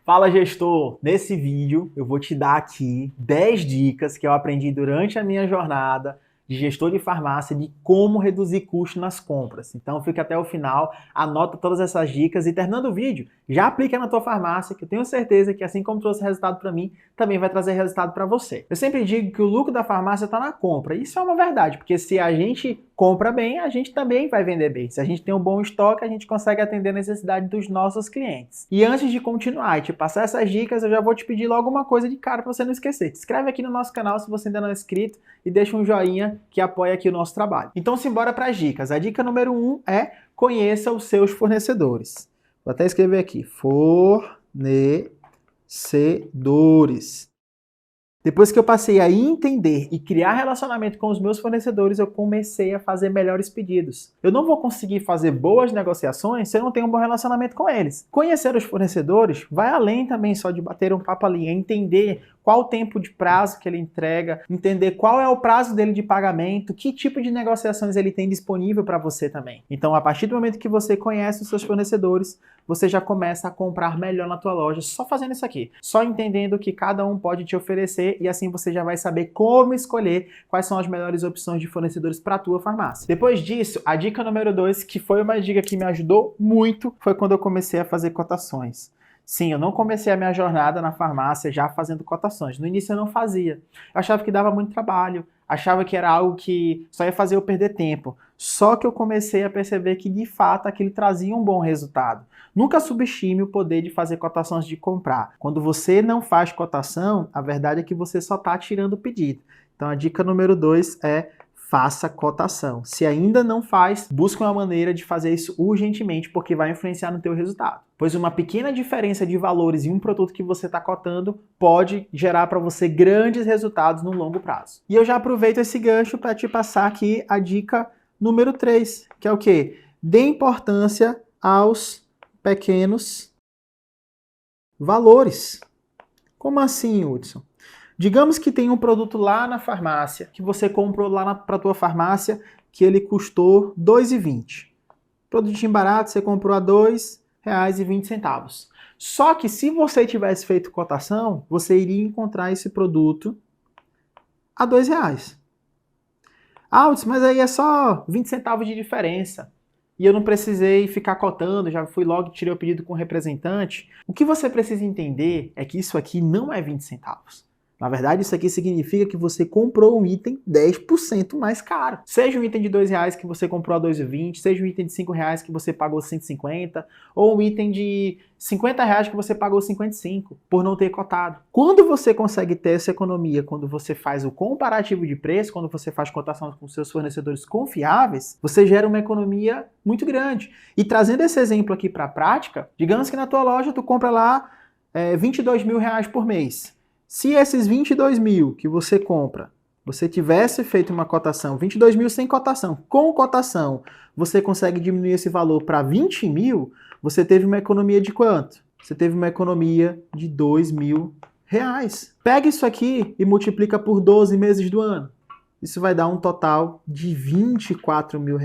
Fala, gestor! Nesse vídeo eu vou te dar aqui 10 dicas que eu aprendi durante a minha jornada de gestor de farmácia de como reduzir custo nas compras. Então fica até o final, anota todas essas dicas e terminando o vídeo, já aplica na tua farmácia, que eu tenho certeza que assim como trouxe resultado para mim, também vai trazer resultado para você. Eu sempre digo que o lucro da farmácia está na compra. Isso é uma verdade, porque se a gente compra bem, a gente também vai vender bem. Se a gente tem um bom estoque, a gente consegue atender a necessidade dos nossos clientes. E antes de continuar e te passar essas dicas, eu já vou te pedir logo uma coisa de cara para você não esquecer. Te inscreve aqui no nosso canal se você ainda não é inscrito e deixa um joinha que apoia aqui o nosso trabalho. Então simbora para as dicas. A dica número 1 é conheça os seus fornecedores. Vou até escrever aqui, fornecedores. Depois que eu passei a entender e criar relacionamento com os meus fornecedores, eu comecei a fazer melhores pedidos. Eu não vou conseguir fazer boas negociações se eu não tenho um bom relacionamento com eles. Conhecer os fornecedores vai além também só de bater um papo ali, é entender qual o tempo de prazo que ele entrega, entender qual é o prazo dele de pagamento, que tipo de negociações ele tem disponível para você também. Então, a partir do momento que você conhece os seus fornecedores, você já começa a comprar melhor na tua loja só fazendo isso aqui, só entendendo o que cada um pode te oferecer e assim você já vai saber como escolher quais são as melhores opções de fornecedores para a tua farmácia. Depois disso, a dica número 2, que foi uma dica que me ajudou muito, foi quando eu comecei a fazer cotações. Sim, eu não comecei a minha jornada na farmácia já fazendo cotações. No início eu não fazia. Eu achava que dava muito trabalho, achava que era algo que só ia fazer eu perder tempo. Só que eu comecei a perceber que de fato aquilo trazia um bom resultado. Nunca subestime o poder de fazer cotações de comprar. Quando você não faz cotação, a verdade é que você só está tirando o pedido. Então a dica número 2 é faça cotação. Se ainda não faz, busque uma maneira de fazer isso urgentemente, porque vai influenciar no teu resultado. Pois uma pequena diferença de valores em um produto que você está cotando pode gerar para você grandes resultados no longo prazo. E eu já aproveito esse gancho para te passar aqui a dica número 3, que é o quê? Dê importância aos pequenos valores. Como assim, Hudson? Digamos que tem um produto lá na farmácia, que você comprou lá para a tua farmácia, que ele custou R$ 2,20. Produtinho barato, você comprou a R$ 2,20. Só que se você tivesse feito cotação, você iria encontrar esse produto a R$ 2,00. Ah, mas aí é só 20 centavos de diferença. E eu não precisei ficar cotando, já fui logo e tirei o pedido com o representante. O que você precisa entender é que isso aqui não é 20 centavos. Na verdade, isso aqui significa que você comprou um item 10% mais caro. Seja um item de R$ 2,00 que você comprou a R$ 2,20, seja um item de R$ 5,00 que você pagou 150, ou um item de R$ 50,00 que você pagou 55 por não ter cotado. Quando você consegue ter essa economia, quando você faz o comparativo de preço, quando você faz cotação com seus fornecedores confiáveis, você gera uma economia muito grande. E trazendo esse exemplo aqui para a prática, digamos que na tua loja tu compra lá R$ 22 mil por mês. Se esses 22 mil que você compra, você tivesse feito uma cotação, 22 mil sem cotação, com cotação, você consegue diminuir esse valor para 20 mil, você teve uma economia de quanto? Você teve uma economia de R$ 2.000. Pega isso aqui e multiplica por 12 meses do ano. Isso vai dar um total de R$ 24 mil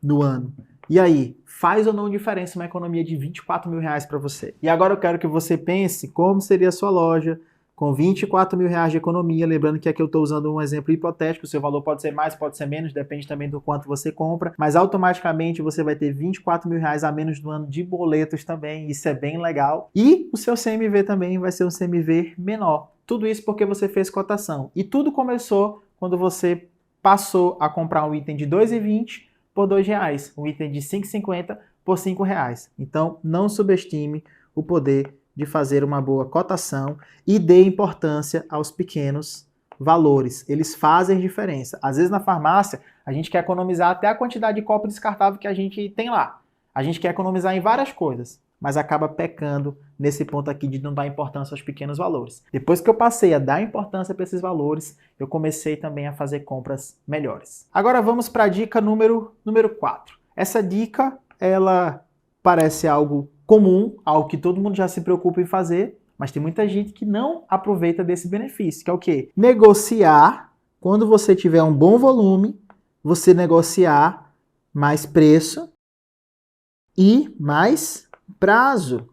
no ano. E aí, faz ou não diferença uma economia de R$ 24 mil para você? E agora eu quero que você pense como seria a sua loja com R$ 24 mil de economia, lembrando que aqui eu estou usando um exemplo hipotético, o seu valor pode ser mais, pode ser menos, depende também do quanto você compra, mas automaticamente você vai ter R$ 24 mil a menos no ano de boletos também, isso é bem legal. E o seu CMV também vai ser um CMV menor. Tudo isso porque você fez cotação. E tudo começou quando você passou a comprar um item de R$ 2,20 por R$ 2,00, um item de R$ 5,50 por R$ 5,00. Então, não subestime o poder de fazer uma boa cotação e dê importância aos pequenos valores. Eles fazem diferença. Às vezes na farmácia a gente quer economizar até a quantidade de copo descartável que a gente tem lá. A gente quer economizar em várias coisas, mas acaba pecando nesse ponto aqui de não dar importância aos pequenos valores. Depois que eu passei a dar importância para esses valores, eu comecei também a fazer compras melhores. Agora vamos para a dica número 4. Essa dica, ela parece algo comum, algo que todo mundo já se preocupa em fazer, mas tem muita gente que não aproveita desse benefício, que é o quê? Negociar, quando você tiver um bom volume, você negociar mais preço e mais prazo.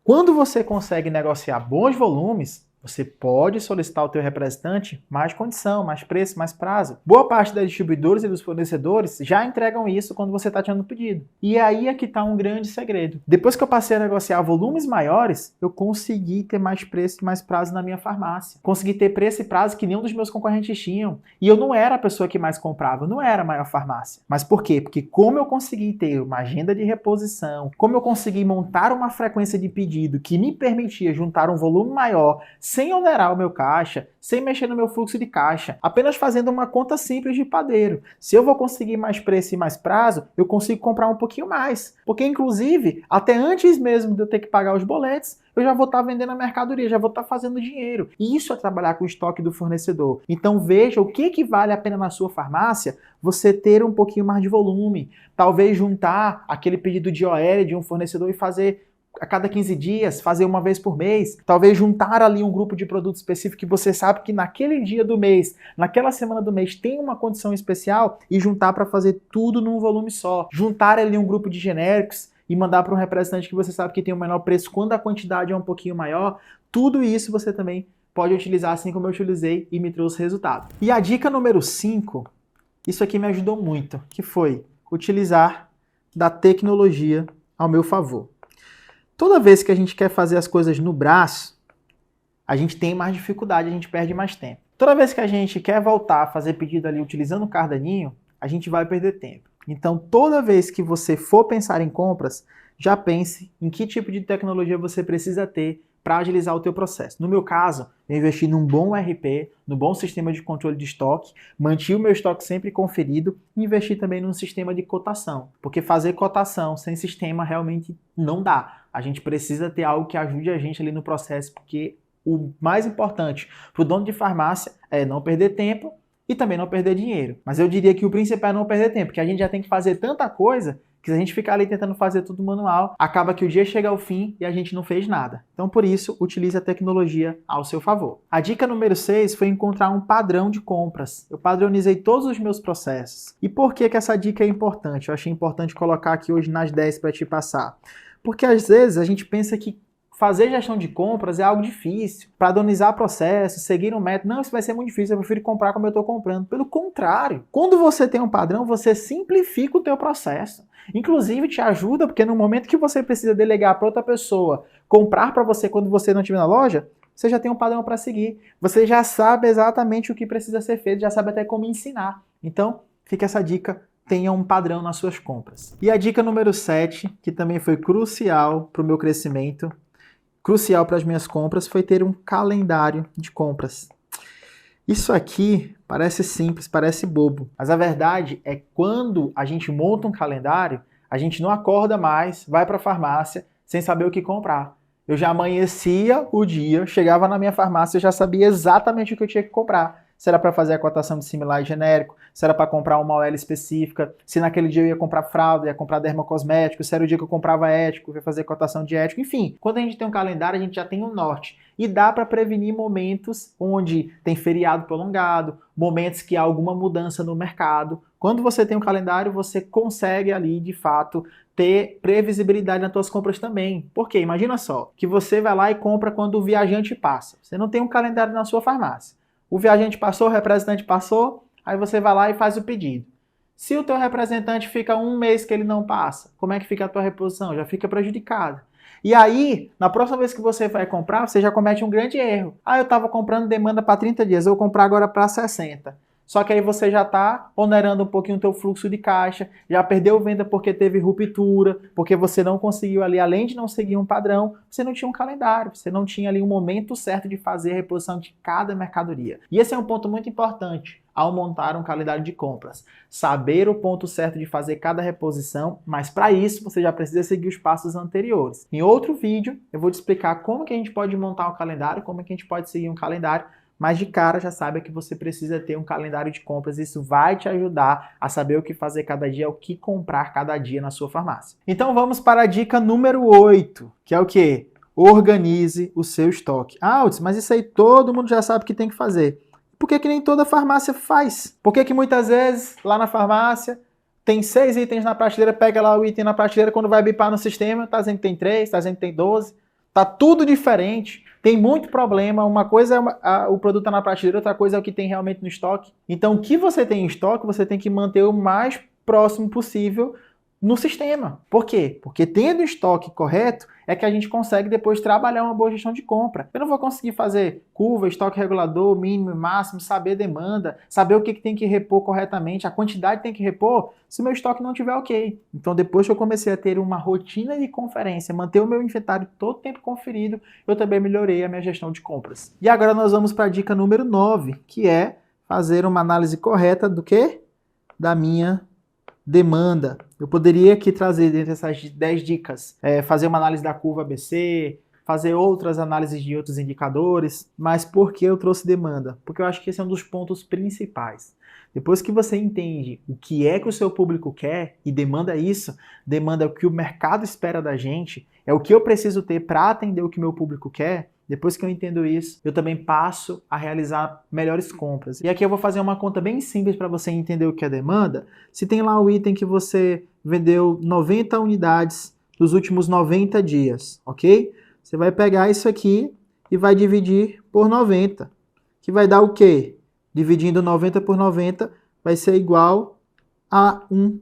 Quando você consegue negociar bons volumes, você pode solicitar ao teu representante mais condição, mais preço, mais prazo. Boa parte das distribuidoras e dos fornecedores já entregam isso quando você está tirando o pedido. E aí é que está um grande segredo. Depois que eu passei a negociar volumes maiores, eu consegui ter mais preço e mais prazo na minha farmácia. Consegui ter preço e prazo que nenhum dos meus concorrentes tinham. E eu não era a pessoa que mais comprava, eu não era a maior farmácia. Mas por quê? Porque como eu consegui ter uma agenda de reposição, como eu consegui montar uma frequência de pedido que me permitia juntar um volume maior, sem onerar o meu caixa, sem mexer no meu fluxo de caixa, apenas fazendo uma conta simples de padeiro. Se eu vou conseguir mais preço e mais prazo, eu consigo comprar um pouquinho mais. Porque, inclusive, até antes mesmo de eu ter que pagar os boletos, eu já vou estar vendendo a mercadoria, já vou estar fazendo dinheiro. E isso é trabalhar com o estoque do fornecedor. Então veja o que vale a pena na sua farmácia você ter um pouquinho mais de volume. Talvez juntar aquele pedido de OL de um fornecedor e fazer a cada 15 dias, fazer uma vez por mês, talvez juntar ali um grupo de produto específico que você sabe que naquele dia do mês, naquela semana do mês tem uma condição especial e juntar para fazer tudo num volume só. Juntar ali um grupo de genéricos e mandar para um representante que você sabe que tem o menor preço quando a quantidade é um pouquinho maior. Tudo isso você também pode utilizar assim como eu utilizei e me trouxe resultado. E a dica número 5, isso aqui me ajudou muito, que foi utilizar da tecnologia ao meu favor. Toda vez que a gente quer fazer as coisas no braço, a gente tem mais dificuldade, a gente perde mais tempo. Toda vez que a gente quer voltar a fazer pedido ali utilizando o cardaninho, a gente vai perder tempo. Então, toda vez que você for pensar em compras, já pense em que tipo de tecnologia você precisa ter para agilizar o teu processo. No meu caso, eu investi num bom RP, num bom sistema de controle de estoque, mantive o meu estoque sempre conferido e investi também num sistema de cotação, porque fazer cotação sem sistema realmente não dá. A gente precisa ter algo que ajude a gente ali no processo, porque o mais importante para o dono de farmácia é não perder tempo e também não perder dinheiro. Mas eu diria que o principal é não perder tempo, porque a gente já tem que fazer tanta coisa que se a gente ficar ali tentando fazer tudo manual, acaba que o dia chega ao fim e a gente não fez nada. Então, por isso, utilize a tecnologia ao seu favor. A dica número 6 foi encontrar um padrão de compras. Eu padronizei todos os meus processos. E por que essa dica é importante? Eu achei importante colocar aqui hoje nas 10 para te passar. Porque às vezes a gente pensa que fazer gestão de compras é algo difícil, padronizar processos, seguir um método. Não, isso vai ser muito difícil, eu prefiro comprar como eu estou comprando. Pelo contrário, quando você tem um padrão, você simplifica o teu processo. Inclusive te ajuda, porque no momento que você precisa delegar para outra pessoa comprar para você quando você não estiver na loja, você já tem um padrão para seguir. Você já sabe exatamente o que precisa ser feito, já sabe até como ensinar. Então, fica essa dica. Tenha um padrão nas suas compras. E a dica número 7, que também foi crucial para o meu crescimento, crucial para as minhas compras, foi ter um calendário de compras. Isso aqui parece simples, parece bobo, mas a verdade é que quando a gente monta um calendário, a gente não acorda mais, vai para a farmácia sem saber o que comprar. Eu já amanhecia o dia, chegava na minha farmácia, eu já sabia exatamente o que eu tinha que comprar. Se era para fazer a cotação de similar e genérico, se era para comprar uma OL específica, se naquele dia eu ia comprar fralda, ia comprar dermocosmético, se era o dia que eu comprava ético, ia fazer cotação de ético, enfim. Quando a gente tem um calendário, a gente já tem um norte. E dá para prevenir momentos onde tem feriado prolongado, momentos que há alguma mudança no mercado. Quando você tem um calendário, você consegue ali, de fato, ter previsibilidade nas suas compras também. Por quê? Imagina só, que você vai lá e compra quando o viajante passa. Você não tem um calendário na sua farmácia. O viajante passou, o representante passou, aí você vai lá e faz o pedido. Se o teu representante fica um mês que ele não passa, como é que fica a tua reposição? Já fica prejudicada. E aí, na próxima vez que você vai comprar, você já comete um grande erro. Ah, eu estava comprando demanda para 30 dias, eu vou comprar agora para 60. Só que aí você já está onerando um pouquinho o teu fluxo de caixa, já perdeu venda porque teve ruptura, porque você não conseguiu ali, além de não seguir um padrão, você não tinha um calendário, você não tinha ali um momento certo de fazer a reposição de cada mercadoria. E esse é um ponto muito importante ao montar um calendário de compras. Saber o ponto certo de fazer cada reposição, mas para isso você já precisa seguir os passos anteriores. Em outro vídeo eu vou te explicar como que a gente pode montar um calendário, como que a gente pode seguir um calendário, mas de cara já saiba que você precisa ter um calendário de compras. Isso vai te ajudar a saber o que fazer cada dia, o que comprar cada dia na sua farmácia. Então vamos para a dica número 8, que é o quê? Organize o seu estoque. Ah, mas isso aí todo mundo já sabe que tem que fazer. Por que nem toda farmácia faz? Por que muitas vezes lá na farmácia tem 6 itens na prateleira, pega lá o item na prateleira, quando vai bipar no sistema, tá dizendo que tem 3, tá dizendo que tem 12. Tá tudo diferente, tem muito problema. Uma coisa é o produto tá na prateleira, outra coisa é o que tem realmente no estoque. Então, o que você tem em estoque, você tem que manter o mais próximo possível no sistema. Por quê? Porque tendo o estoque correto, é que a gente consegue depois trabalhar uma boa gestão de compra. Eu não vou conseguir fazer curva, estoque regulador, mínimo e máximo, saber demanda, saber o que tem que repor corretamente, a quantidade que tem que repor, se o meu estoque não estiver ok. Então, depois que eu comecei a ter uma rotina de conferência, manter o meu inventário todo tempo conferido, eu também melhorei a minha gestão de compras. E agora nós vamos para a dica número 9, que é fazer uma análise correta do quê? Da minha demanda. Eu poderia aqui trazer dentro dessas 10 dicas, fazer uma análise da curva ABC, fazer outras análises de outros indicadores, mas por que eu trouxe demanda? Porque eu acho que esse é um dos pontos principais. Depois que você entende o que é que o seu público quer e demanda isso, demanda o que o mercado espera da gente, é o que eu preciso ter para atender o que meu público quer. Depois que eu entendo isso, eu também passo a realizar melhores compras. E aqui eu vou fazer uma conta bem simples para você entender o que é demanda. Se tem lá o item que você vendeu 90 unidades nos últimos 90 dias, ok? Você vai pegar isso aqui e vai dividir por 90, que vai dar o quê? Dividindo 90 por 90 vai ser igual a 1.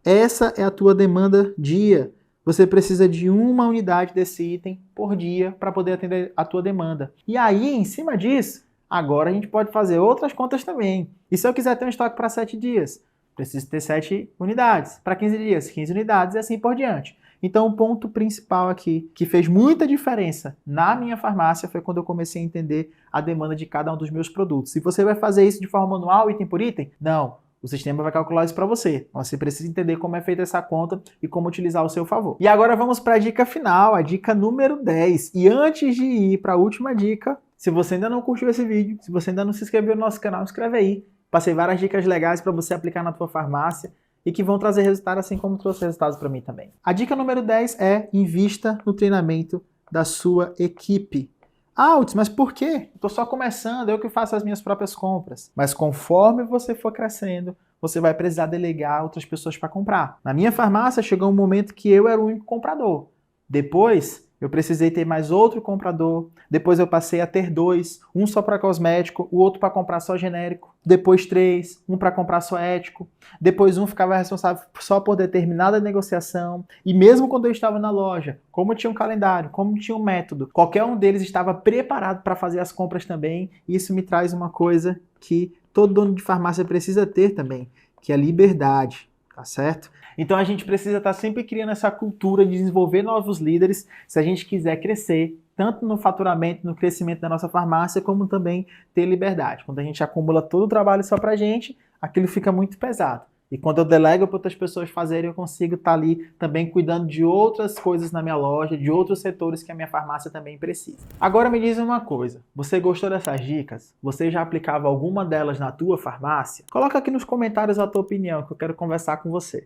Essa é a tua demanda dia. Você precisa de uma unidade desse item por dia para poder atender a tua demanda. E aí, em cima disso, agora a gente pode fazer outras contas também. E se eu quiser ter um estoque para 7 dias? Preciso ter 7 unidades. Para 15 dias, 15 unidades e assim por diante. Então, o ponto principal aqui, que fez muita diferença na minha farmácia, foi quando eu comecei a entender a demanda de cada um dos meus produtos. Se você vai fazer isso de forma manual, item por item? Não. O sistema vai calcular isso para você. Você precisa entender como é feita essa conta e como utilizar ao seu favor. E agora vamos para a dica final, a dica número 10. E antes de ir para a última dica, se você ainda não curtiu esse vídeo, se você ainda não se inscreveu no nosso canal, inscreve aí. Passei várias dicas legais para você aplicar na tua farmácia e que vão trazer resultado assim como trouxe resultados para mim também. A dica número 10 é invista no treinamento da sua equipe. Altz, mas por quê? Estou só começando, eu que faço as minhas próprias compras. Mas conforme você for crescendo, você vai precisar delegar outras pessoas para comprar. Na minha farmácia chegou um momento que eu era o único comprador. Depois, eu precisei ter mais outro comprador. Depois eu passei a ter 2, um só para cosmético, o outro para comprar só genérico. Depois 3, um para comprar só ético. Depois um ficava responsável só por determinada negociação. E mesmo quando eu estava na loja, como tinha um calendário, como tinha um método, qualquer um deles estava preparado para fazer as compras também. E isso me traz uma coisa que todo dono de farmácia precisa ter também, que é a liberdade. Tá certo? Então a gente precisa estar sempre criando essa cultura de desenvolver novos líderes se a gente quiser crescer, tanto no faturamento, no crescimento da nossa farmácia, como também ter liberdade. Quando a gente acumula todo o trabalho só pra gente, aquilo fica muito pesado. E quando eu delego para outras pessoas fazerem, eu consigo estar ali também cuidando de outras coisas na minha loja, de outros setores que a minha farmácia também precisa. Agora me diz uma coisa, você gostou dessas dicas? Você já aplicava alguma delas na tua farmácia? Coloca aqui nos comentários a tua opinião, que eu quero conversar com você.